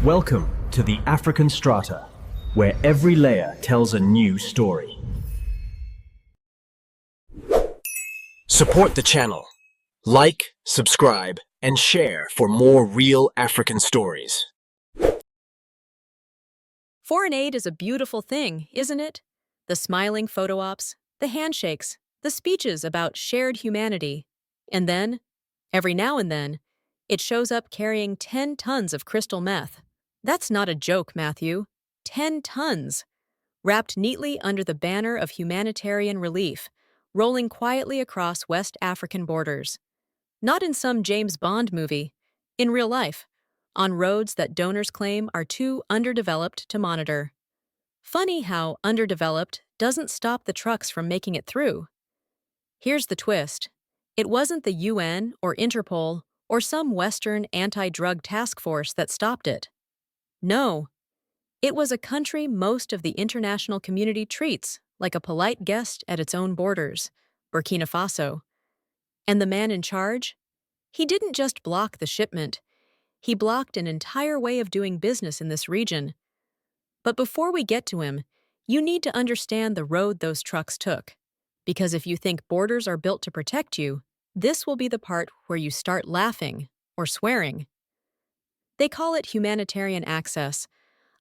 Welcome to the African Strata, where every layer tells a new story. Support the channel. Like, subscribe, and share for more real African stories. Foreign aid is a beautiful thing, isn't it? The smiling photo ops, the handshakes, the speeches about shared humanity. And then, every now and then, it shows up carrying 10 tons of crystal meth. That's not a joke, Matthew. 10 tons! Wrapped neatly under the banner of humanitarian relief, rolling quietly across West African borders. Not in some James Bond movie. In real life, on roads that donors claim are too underdeveloped to monitor. Funny how underdeveloped doesn't stop the trucks from making it through. Here's the twist. It wasn't the UN or Interpol or some Western anti-drug task force that stopped it. No, it was a country most of the international community treats like a polite guest at its own borders, Burkina Faso. And the man in charge? He didn't just block the shipment, he blocked an entire way of doing business in this region. But before we get to him, you need to understand the road those trucks took. Because if you think borders are built to protect you, this will be the part where you start laughing or swearing. They call it humanitarian access.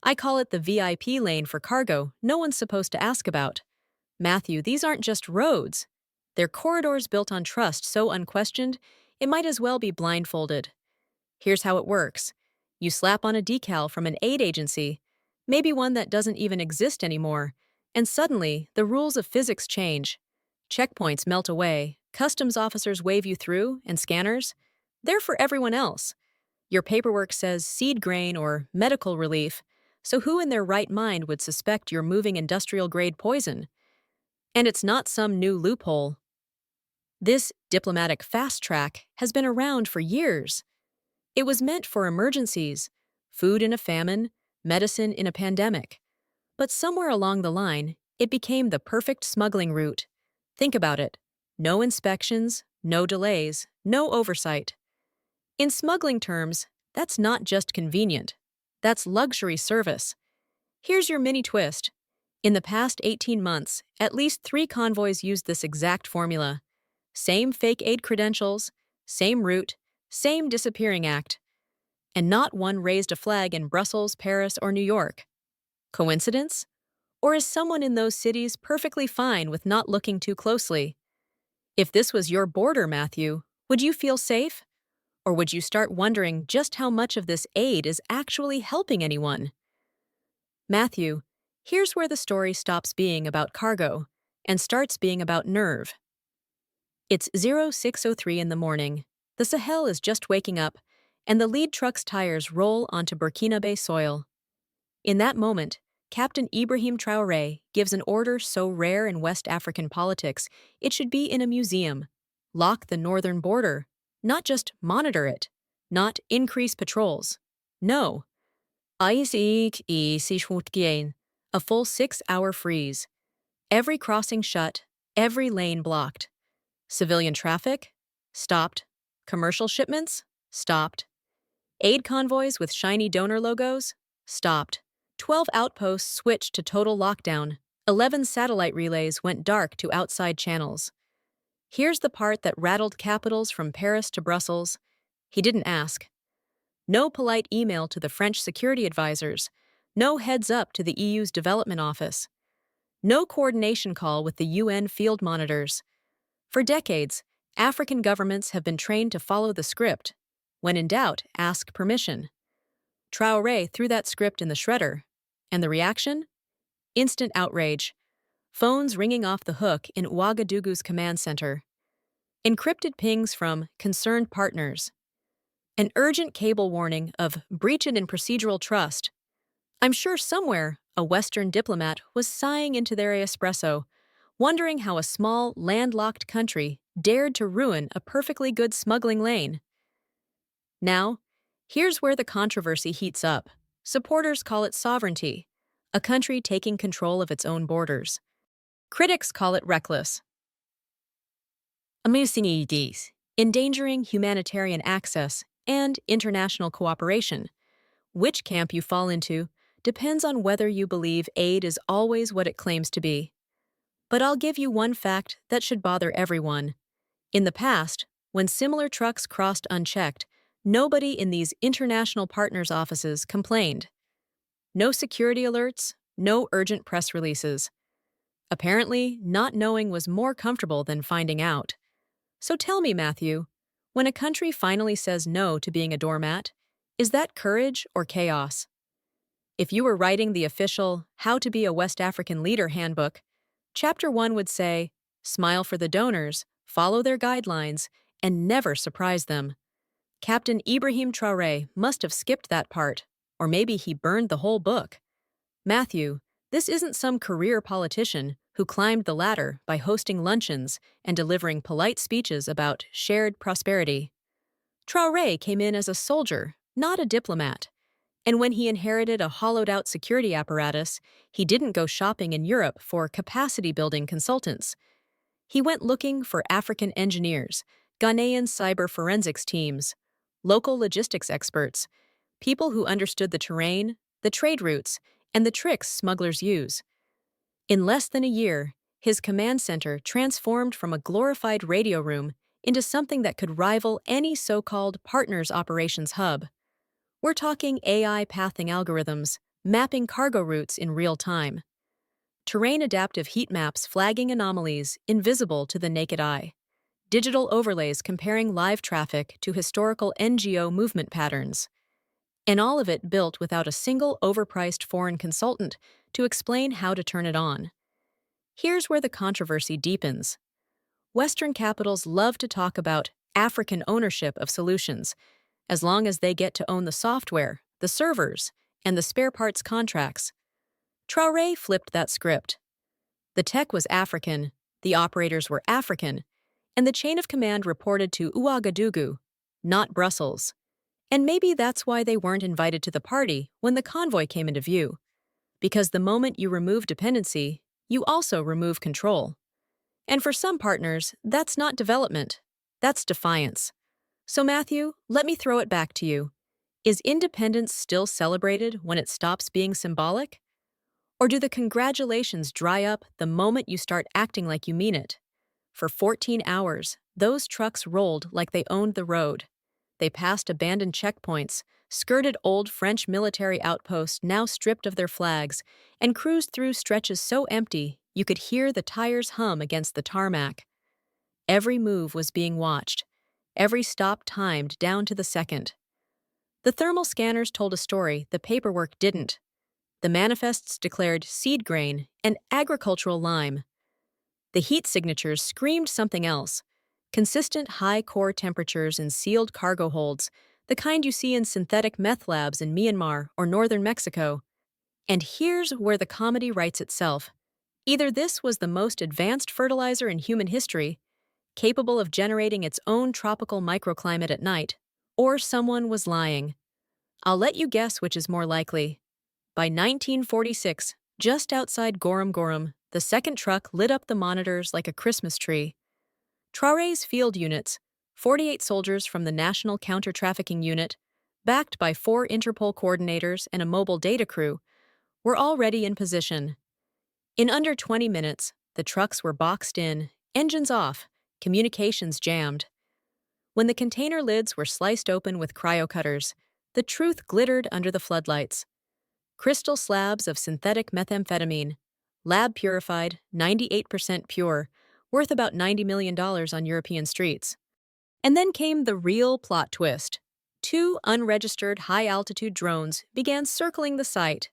I call it the VIP lane for cargo no one's supposed to ask about. Matthew, these aren't just roads. They're corridors built on trust so unquestioned, it might as well be blindfolded. Here's how it works. You slap on a decal from an aid agency, maybe one that doesn't even exist anymore, and suddenly the rules of physics change. Checkpoints melt away, customs officers wave you through, and scanners, they're for everyone else. Your paperwork says seed grain or medical relief, so who in their right mind would suspect you're moving industrial-grade poison? And it's not some new loophole. This diplomatic fast track has been around for years. It was meant for emergencies, food in a famine, medicine in a pandemic. But somewhere along the line, it became the perfect smuggling route. Think about it. No inspections, no delays, no oversight. In smuggling terms, that's not just convenient. That's luxury service. Here's your mini twist. In the past 18 months, at least 3 convoys used this exact formula. Same fake aid credentials, same route, same disappearing act. And not one raised a flag in Brussels, Paris, or New York. Coincidence? Or is someone in those cities perfectly fine with not looking too closely? If this was your border, Matthew, would you feel safe? Or would you start wondering just how much of this aid is actually helping anyone? Matthew, here's where the story stops being about cargo and starts being about nerve. It's 06:03 in the morning. The Sahel is just waking up, and the lead truck's tires roll onto Burkinabe soil. In that moment, Captain Ibrahim Traoré gives an order so rare in West African politics, it should be in a museum. Lock the northern border. Not just monitor it, not increase patrols. No. A full 6-hour freeze. Every crossing shut, every lane blocked. Civilian traffic? Stopped. Commercial shipments? Stopped. Aid convoys with shiny donor logos? Stopped. 12 outposts switched to total lockdown. 11 satellite relays went dark to outside channels. Here's the part that rattled capitals from Paris to Brussels. He didn't ask. No polite email to the French security advisors. No heads up to the EU's development office. No coordination call with the UN field monitors. For decades, African governments have been trained to follow the script. When in doubt, ask permission. Traoré threw that script in the shredder. And the reaction? Instant outrage. Phones ringing off the hook in Ouagadougou's command center. Encrypted pings from concerned partners. An urgent cable warning of breaching in procedural trust. I'm sure somewhere a Western diplomat was sighing into their espresso, wondering how a small, landlocked country dared to ruin a perfectly good smuggling lane. Now, here's where the controversy heats up. Supporters call it sovereignty, a country taking control of its own borders. Critics call it reckless. Endangering humanitarian access and international cooperation. Which camp you fall into depends on whether you believe aid is always what it claims to be. But I'll give you one fact that should bother everyone. In the past, when similar trucks crossed unchecked, nobody in these international partners' offices complained. No security alerts, no urgent press releases. Apparently, not knowing was more comfortable than finding out. So tell me, Matthew, when a country finally says no to being a doormat, is that courage or chaos? If you were writing the official How to Be a West African Leader handbook, Chapter 1 would say, smile for the donors, follow their guidelines, and never surprise them. Captain Ibrahim Traoré must have skipped that part, or maybe he burned the whole book. Matthew, this isn't some career politician who climbed the ladder by hosting luncheons and delivering polite speeches about shared prosperity. Traoré came in as a soldier, not a diplomat. And when he inherited a hollowed-out security apparatus, he didn't go shopping in Europe for capacity-building consultants. He went looking for African engineers, Ghanaian cyber forensics teams, local logistics experts, people who understood the terrain, the trade routes, and the tricks smugglers use. In less than a year, his command center transformed from a glorified radio room into something that could rival any so-called partners operations hub. We're talking AI pathing algorithms, mapping cargo routes in real time. Terrain-adaptive heat maps flagging anomalies invisible to the naked eye. Digital overlays comparing live traffic to historical NGO movement patterns. And all of it built without a single overpriced foreign consultant to explain how to turn it on. Here's where the controversy deepens. Western capitals love to talk about African ownership of solutions, as long as they get to own the software, the servers, and the spare parts contracts. Traoré flipped that script. The tech was African, the operators were African, and the chain of command reported to Ouagadougou, not Brussels. And maybe that's why they weren't invited to the party when the convoy came into view. Because the moment you remove dependency, you also remove control. And for some partners, that's not development, that's defiance. So Matthew, let me throw it back to you. Is independence still celebrated when it stops being symbolic? Or do the congratulations dry up the moment you start acting like you mean it? For 14 hours, those trucks rolled like they owned the road. They passed abandoned checkpoints, skirted old French military outposts now stripped of their flags, and cruised through stretches so empty you could hear the tires hum against the tarmac. Every move was being watched. Every stop timed down to the second. The thermal scanners told a story the paperwork didn't. The manifests declared seed grain and agricultural lime. The heat signatures screamed something else. Consistent high core temperatures in sealed cargo holds, the kind you see in synthetic meth labs in Myanmar or northern Mexico. And here's where the comedy writes itself. Either this was the most advanced fertilizer in human history, capable of generating its own tropical microclimate at night, or someone was lying. I'll let you guess which is more likely. By 1946, just outside Gorum Gorum, the second truck lit up the monitors like a Christmas tree. Traoré's field units, 48 soldiers from the National Counter-Trafficking Unit, backed by 4 Interpol coordinators and a mobile data crew, were already in position. In under 20 minutes, the trucks were boxed in, engines off, communications jammed. When the container lids were sliced open with cryocutters, the truth glittered under the floodlights. Crystal slabs of synthetic methamphetamine, lab-purified, 98% pure, worth about $90 million on European streets. And then came the real plot twist. 2 unregistered high-altitude drones began circling the site.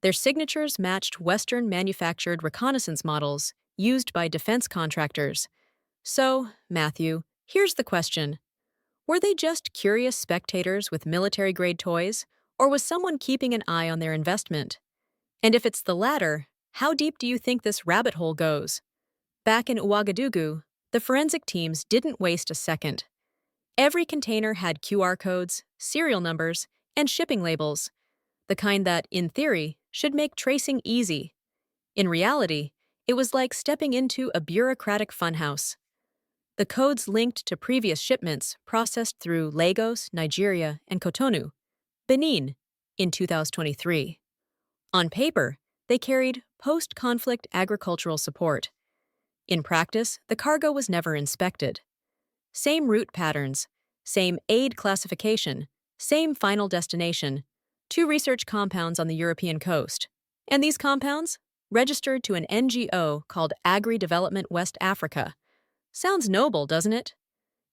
Their signatures matched Western-manufactured reconnaissance models used by defense contractors. So, Matthew, here's the question. Were they just curious spectators with military-grade toys, or was someone keeping an eye on their investment? And if it's the latter, how deep do you think this rabbit hole goes? Back in Ouagadougou, the forensic teams didn't waste a second. Every container had QR codes, serial numbers, and shipping labels, the kind that, in theory, should make tracing easy. In reality, it was like stepping into a bureaucratic funhouse. The codes linked to previous shipments processed through Lagos, Nigeria, and Cotonou, Benin, in 2023. On paper, they carried post-conflict agricultural support. In practice, the cargo was never inspected. Same route patterns, same aid classification, same final destination, 2 research compounds on the European coast. And these compounds? Registered to an NGO called Agri-Development West Africa. Sounds noble, doesn't it?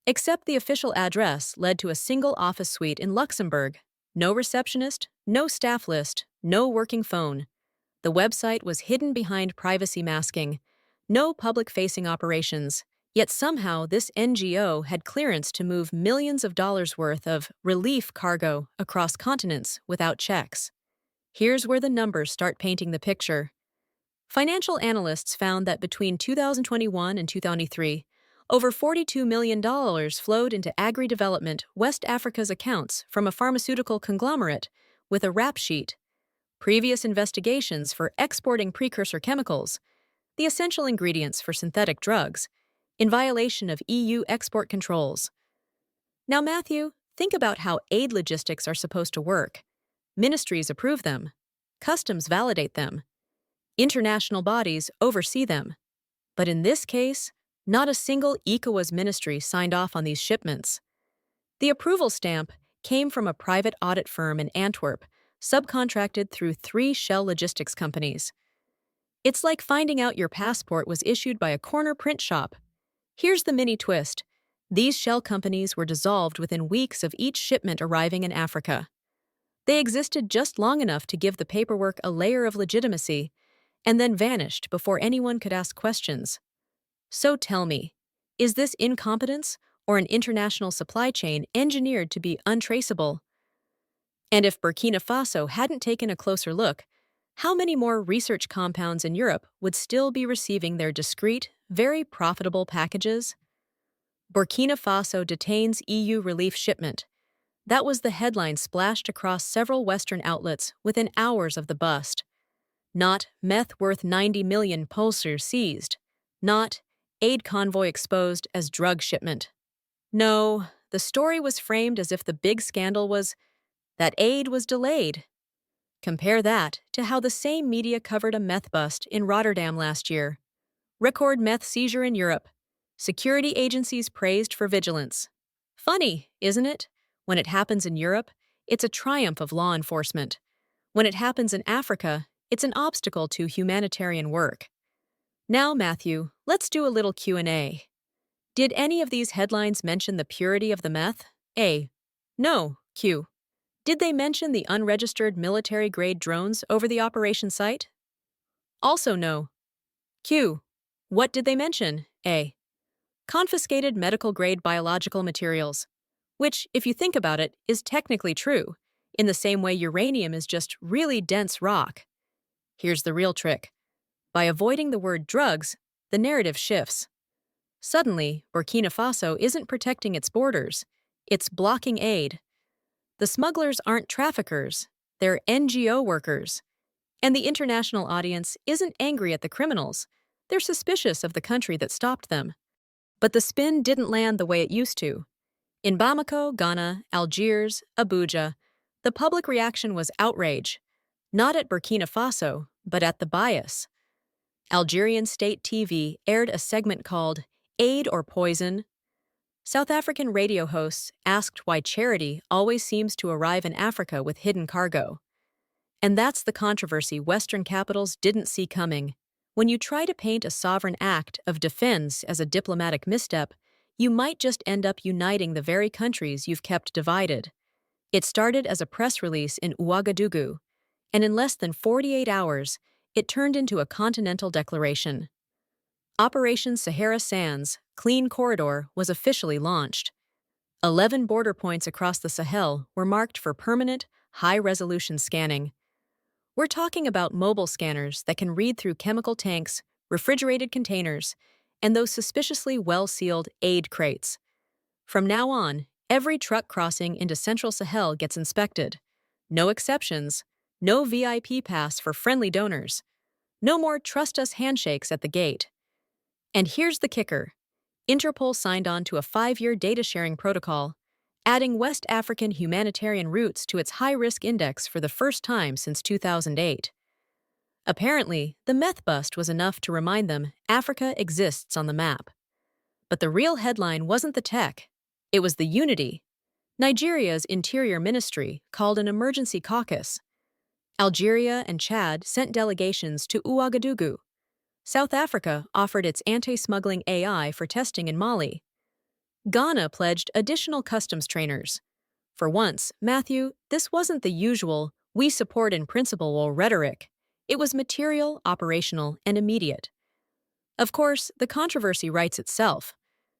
Except the official address led to a single office suite in Luxembourg. No receptionist, no staff list, no working phone. The website was hidden behind privacy masking. No public-facing operations. Yet somehow this NGO had clearance to move millions of dollars worth of relief cargo across continents without checks. Here's where the numbers start painting the picture. Financial analysts found that between 2021 and 2023, over $42 million flowed into agri-development West Africa's accounts from a pharmaceutical conglomerate with a rap sheet. Previous investigations for exporting precursor chemicals, the essential ingredients for synthetic drugs, in violation of EU export controls. Now, Matthew, think about how aid logistics are supposed to work. Ministries approve them. Customs validate them. International bodies oversee them. But in this case, not a single ECOWAS ministry signed off on these shipments. The approval stamp came from a private audit firm in Antwerp, subcontracted through 3 shell logistics companies. It's like finding out your passport was issued by a corner print shop. Here's the mini twist. These shell companies were dissolved within weeks of each shipment arriving in Africa. They existed just long enough to give the paperwork a layer of legitimacy, and then vanished before anyone could ask questions. So tell me, is this incompetence or an international supply chain engineered to be untraceable? And if Burkina Faso hadn't taken a closer look, how many more research compounds in Europe would still be receiving their discreet, very profitable packages? Burkina Faso detains EU relief shipment. That was the headline splashed across several Western outlets within hours of the bust. Not meth worth 90 million pulsars seized. Not aid convoy exposed as drug shipment. No, the story was framed as if the big scandal was that aid was delayed. Compare that to how the same media covered a meth bust in Rotterdam last year. Record meth seizure in Europe. Security agencies praised for vigilance. Funny, isn't it? When it happens in Europe, it's a triumph of law enforcement. When it happens in Africa, it's an obstacle to humanitarian work. Now, Matthew, let's do a little Q&A. Did any of these headlines mention the purity of the meth? A. No. Q. Did they mention the unregistered military-grade drones over the operation site? Also no. Q. What did they mention? A. Confiscated medical-grade biological materials, which, if you think about it, is technically true, in the same way uranium is just really dense rock. Here's the real trick. By avoiding the word drugs, the narrative shifts. Suddenly, Burkina Faso isn't protecting its borders, it's blocking aid. The smugglers aren't traffickers, they're NGO workers. And the international audience isn't angry at the criminals, they're suspicious of the country that stopped them. But the spin didn't land the way it used to. In Bamako, Ghana, Algiers, Abuja, the public reaction was outrage, not at Burkina Faso, but at the bias. Algerian state TV aired a segment called Aid or Poison. South African radio hosts asked why charity always seems to arrive in Africa with hidden cargo. And that's the controversy Western capitals didn't see coming. When you try to paint a sovereign act of defense as a diplomatic misstep, you might just end up uniting the very countries you've kept divided. It started as a press release in Ouagadougou, and in less than 48 hours, it turned into a continental declaration. Operation Sahara Sands, Clean Corridor, was officially launched. 11 border points across the Sahel were marked for permanent, high-resolution scanning. We're talking about mobile scanners that can read through chemical tanks, refrigerated containers, and those suspiciously well-sealed aid crates. From now on, every truck crossing into Central Sahel gets inspected. No exceptions, no VIP pass for friendly donors, no more trust us handshakes at the gate. And here's the kicker. Interpol signed on to a 5-year data sharing protocol. adding West African humanitarian routes to its high-risk index for the first time since 2008. Apparently, the meth bust was enough to remind them Africa exists on the map. But the real headline wasn't the tech. It was the unity. Nigeria's Interior Ministry called an emergency caucus. Algeria and Chad sent delegations to Ouagadougou. South Africa offered its anti-smuggling AI for testing in Mali. Ghana pledged additional customs trainers. For once, Matthew, this wasn't the usual "we support in principle" rhetoric. It was material, operational, and immediate. Of course, the controversy writes itself.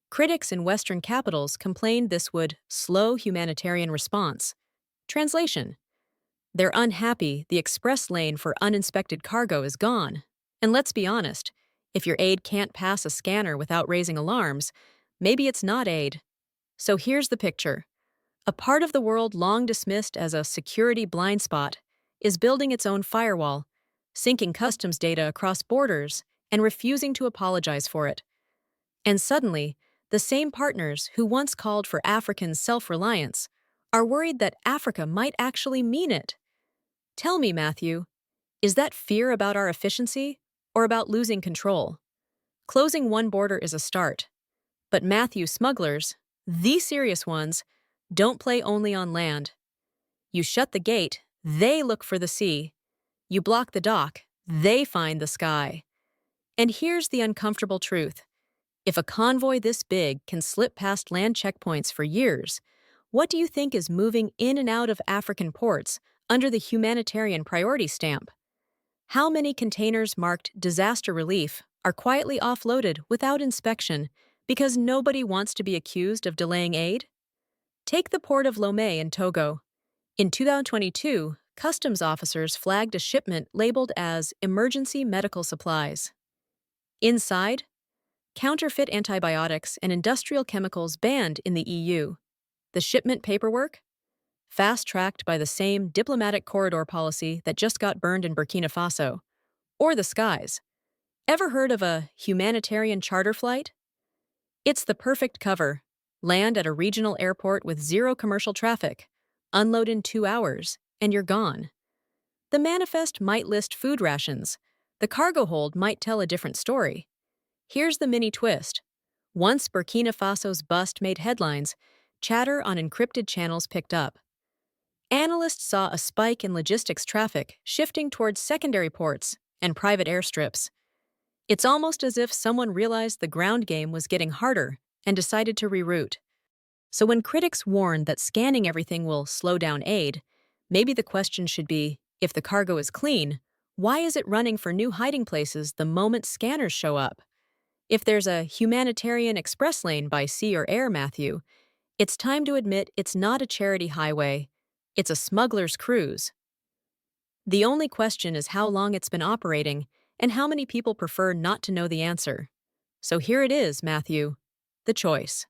Critics in Western capitals complained this would slow humanitarian response. Translation: they're unhappy the express lane for uninspected cargo is gone. And let's be honest, if your aid can't pass a scanner without raising alarms, maybe it's not aid. So here's the picture. A part of the world long dismissed as a security blind spot is building its own firewall, syncing customs data across borders, and refusing to apologize for it. And suddenly, the same partners who once called for African self-reliance are worried that Africa might actually mean it. Tell me, Matthew, is that fear about our efficiency or about losing control? Closing one border is a start. But Matthew, smugglers, the serious ones, don't play only on land. You shut the gate, they look for the sea. You block the dock, they find the sky. And here's the uncomfortable truth. If a convoy this big can slip past land checkpoints for years, what do you think is moving in and out of African ports under the humanitarian priority stamp? How many containers marked disaster relief are quietly offloaded without inspection because nobody wants to be accused of delaying aid? Take the port of Lomé in Togo. In 2022, customs officers flagged a shipment labeled as emergency medical supplies. Inside, counterfeit antibiotics and industrial chemicals banned in the EU. The shipment paperwork? Fast-tracked by the same diplomatic corridor policy that just got burned in Burkina Faso. Or the skies. Ever heard of a humanitarian charter flight? It's the perfect cover. Land at a regional airport with zero commercial traffic. Unload in 2 hours, and you're gone. The manifest might list food rations. The cargo hold might tell a different story. Here's the mini twist. Once Burkina Faso's bust made headlines, chatter on encrypted channels picked up. Analysts saw a spike in logistics traffic shifting towards secondary ports and private airstrips. It's almost as if someone realized the ground game was getting harder and decided to reroute. So when critics warn that scanning everything will slow down aid, maybe the question should be, if the cargo is clean, why is it running for new hiding places the moment scanners show up? If there's a humanitarian express lane by sea or air, Matthew, it's time to admit it's not a charity highway, it's a smuggler's cruise. The only question is how long it's been operating and how many people prefer not to know the answer. So here it is, Matthew, the choice.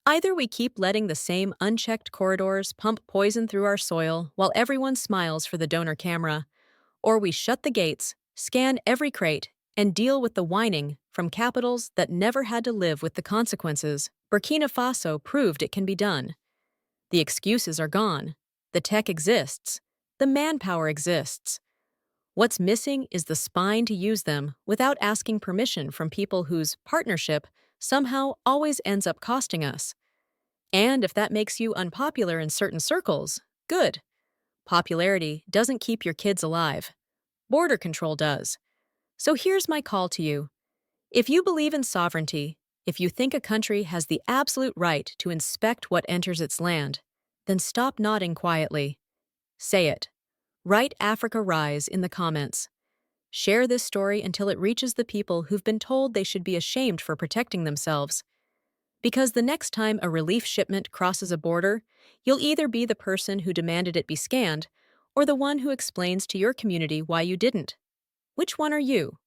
Either we keep letting the same unchecked corridors pump poison through our soil while everyone smiles for the donor camera, or we shut the gates, scan every crate, and deal with the whining from capitals that never had to live with the consequences. Burkina Faso proved it can be done. The excuses are gone. The tech exists. The manpower exists. What's missing is the spine to use them without asking permission from people whose partnership somehow always ends up costing us. And if that makes you unpopular in certain circles, good. Popularity doesn't keep your kids alive. Border control does. So here's my call to you. If you believe in sovereignty, if you think a country has the absolute right to inspect what enters its land, then stop nodding quietly. Say it. Write Africa Rise in the comments. Share this story until it reaches the people who've been told they should be ashamed for protecting themselves. Because the next time a relief shipment crosses a border, you'll either be the person who demanded it be scanned or the one who explains to your community why you didn't. Which one are you?